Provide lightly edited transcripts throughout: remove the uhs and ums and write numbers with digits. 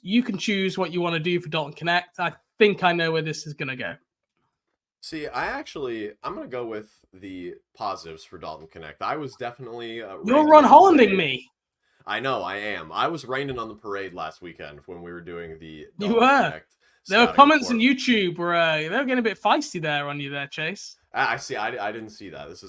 You can choose what you want to do for Dalton Knecht. I think I know where this is going to go. See, I'm going to go with the positives for Dalton Knecht. I was definitely You're raining Ron on the Hollanding parade. me. I know, I am. I was raining on the parade last weekend when we were doing the You Dalton were. Knecht There were scouting comments on report. YouTube where they were getting a bit feisty there on you there, Chase. I see. I didn't see that. This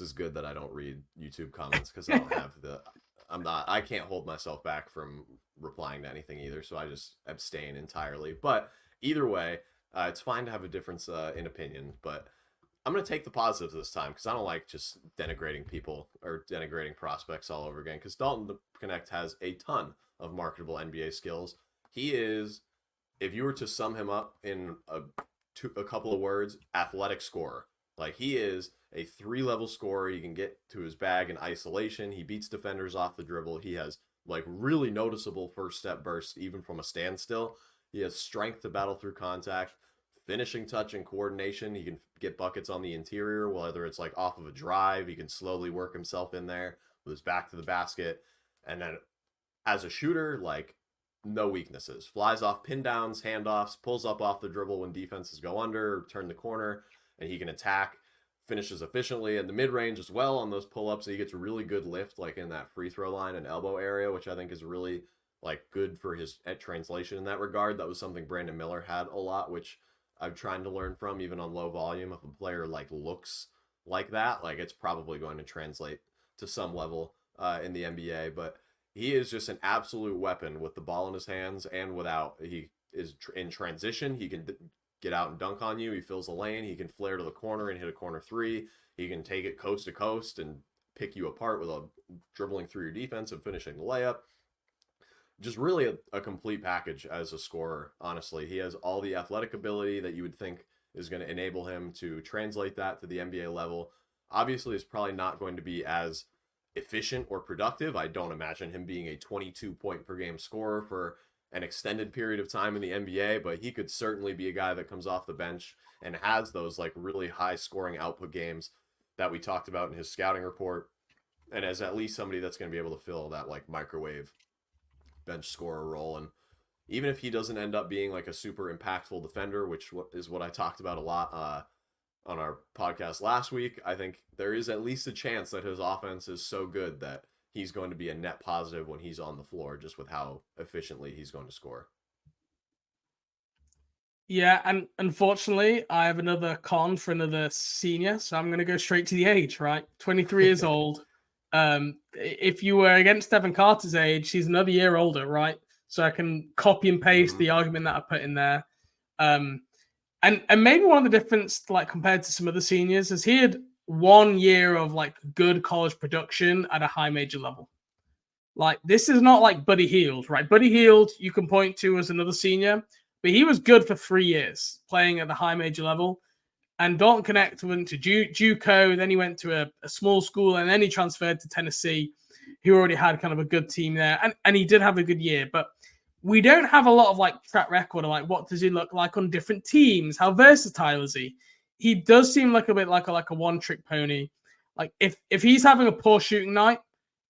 is good that I don't read YouTube comments because I don't have the. I'm not. I can't hold myself back from replying to anything either, so I just abstain entirely. But either way, it's fine to have a difference in opinion. But I'm gonna take the positives this time because I don't like just denigrating people or denigrating prospects all over again. Because Dalton Knecht has a ton of marketable NBA skills. He is, if you were to sum him up in a couple of words, athletic scorer. Like he is a 3-level scorer. He can get to his bag in isolation. He beats defenders off the dribble. He has like really noticeable first step bursts even from a standstill. He has strength to battle through contact, finishing touch and coordination. He can get buckets on the interior, whether it's like off of a drive. He can slowly work himself in there with his back to the basket. And then as a shooter, like no weaknesses. Flies off pin downs, handoffs, pulls up off the dribble when defenses go under or turn the corner, and he can attack, finishes efficiently in the mid-range as well on those pull-ups. He gets a really good lift like in that free throw line and elbow area, which I think is really like good for his translation in that regard. That was something Brandon Miller had a lot, which I'm trying to learn from even on low volume. If a player like looks like that, like it's probably going to translate to some level in the NBA. But he is just an absolute weapon with the ball in his hands and without. He is in transition. He can get out and dunk on you. He fills the lane. He can flare to the corner and hit a corner three. He can take it coast to coast and pick you apart with a dribbling through your defense and finishing the layup. Just really a complete package as a scorer, honestly. He has all the athletic ability that you would think is going to enable him to translate that to the NBA level. Obviously, it's probably not going to be as efficient or productive. I don't imagine him being a 22 point per game scorer for an extended period of time in the NBA, but he could certainly be a guy that comes off the bench and has those like really high scoring output games that we talked about in his scouting report, and as at least somebody that's going to be able to fill that like microwave bench scorer role. And even if he doesn't end up being like a super impactful defender, which is what I talked about a lot on our podcast last week, I think there is at least a chance that his offense is so good that he's going to be a net positive when he's on the floor, just with how efficiently he's going to score. Yeah, and unfortunately, I have another con for another senior, so I'm going to go straight to the age, right? 23 years old. If you were against Stephen Carter's age, he's another year older, right? So I can copy and paste the argument that I put in there. And maybe one of the difference, like compared to some other seniors, is he had 1 year of like good college production at a high major level. Like this is not like Buddy Hield, right? Buddy Hield you can point to as another senior, but he was good for 3 years playing at the high major level. And Dalton Knecht went to JUCO, then he went to a small school, and then he transferred to Tennessee, who already had kind of a good team there. And he did have a good year, but we don't have a lot of like track record of like what does he look like on different teams? How versatile is he? He does seem like a bit like a one-trick pony. Like if he's having a poor shooting night,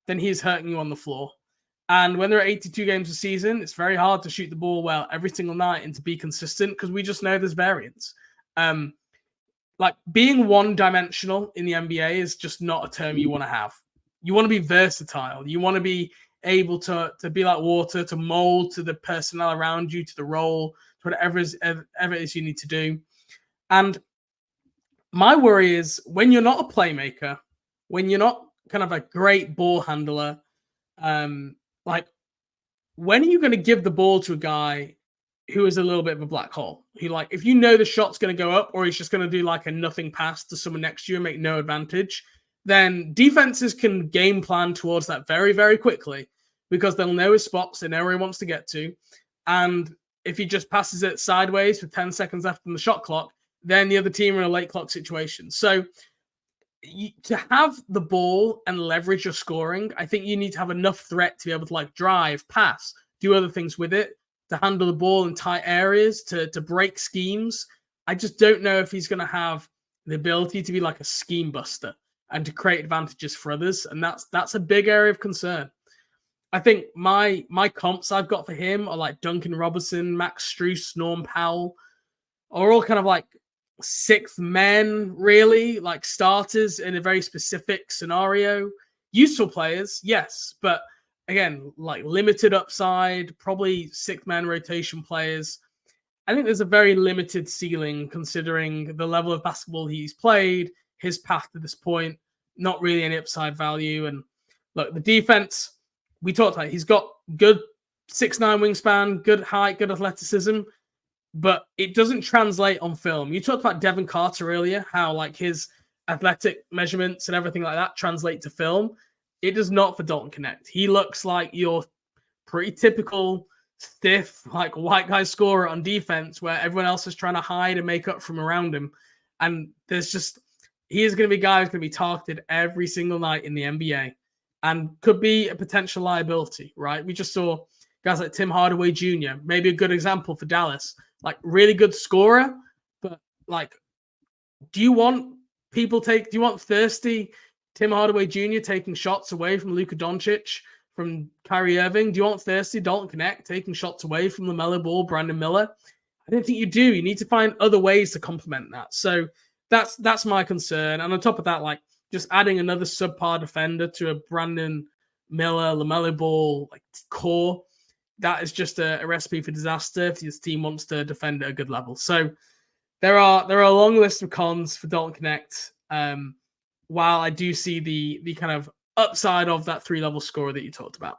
then he's hurting you on the floor. And when there are 82 games a season, it's very hard to shoot the ball well every single night and to be consistent because we just know there's variance. Like being one-dimensional in the NBA is just not a term you want to have. You want to be versatile. You want to be able to be like water, to mold to the personnel around you, to the role, to whatever it is you need to do. And my worry is when you're not a playmaker, when you're not kind of a great ball handler, like when are you going to give the ball to a guy who is a little bit of a black hole? He like, if you know the shot's going to go up or he's just going to do like a nothing pass to someone next to you and make no advantage, then defenses can game plan towards that very, very quickly because they'll know his spots, they know where he wants to get to. And if he just passes it sideways with 10 seconds left on the shot clock, then the other team are in a late clock situation. So to have the ball and leverage your scoring, I think you need to have enough threat to be able to like drive, pass, do other things with it, to handle the ball in tight areas, to break schemes. I just don't know if he's going to have the ability to be like a scheme buster and to create advantages for others. And that's a big area of concern. I think my comps I've got for him are like Duncan Robertson, Max Strus, Norm Powell, are all kind of like sixth men, really, like starters in a very specific scenario. Useful players, yes, but again, like limited upside, probably sixth man rotation players. I think there's a very limited ceiling considering the level of basketball he's played, his path to this point, not really any upside value. And look, the defense, we talked about, he's got good 6'9" wingspan, good height, good athleticism, but it doesn't translate on film. You talked about Devin Carter earlier, how like his athletic measurements and everything like that translate to film. It does not for Dalton Knecht. He looks like your pretty typical stiff, like white guy scorer on defense where everyone else is trying to hide and make up from around him. And there's just, he is going to be a guy who's going to be targeted every single night in the NBA and could be a potential liability, right? We just saw guys like Tim Hardaway Jr., maybe a good example for Dallas, like really good scorer, but like, do you want thirsty Tim Hardaway Jr. taking shots away from Luka Doncic, from Kyrie Irving? Do you want thirsty Dalton Knecht taking shots away from LaMelo Ball, Brandon Miller? I don't think you do. You need to find other ways to complement that. So that's my concern. And on top of that, like just adding another subpar defender to a Brandon Miller, LaMelo Ball like core, that is just a recipe for disaster if this team wants to defend at a good level. So there are a long list of cons for Dalton Knecht. While I do see the kind of upside of that 3-level scorer that you talked about.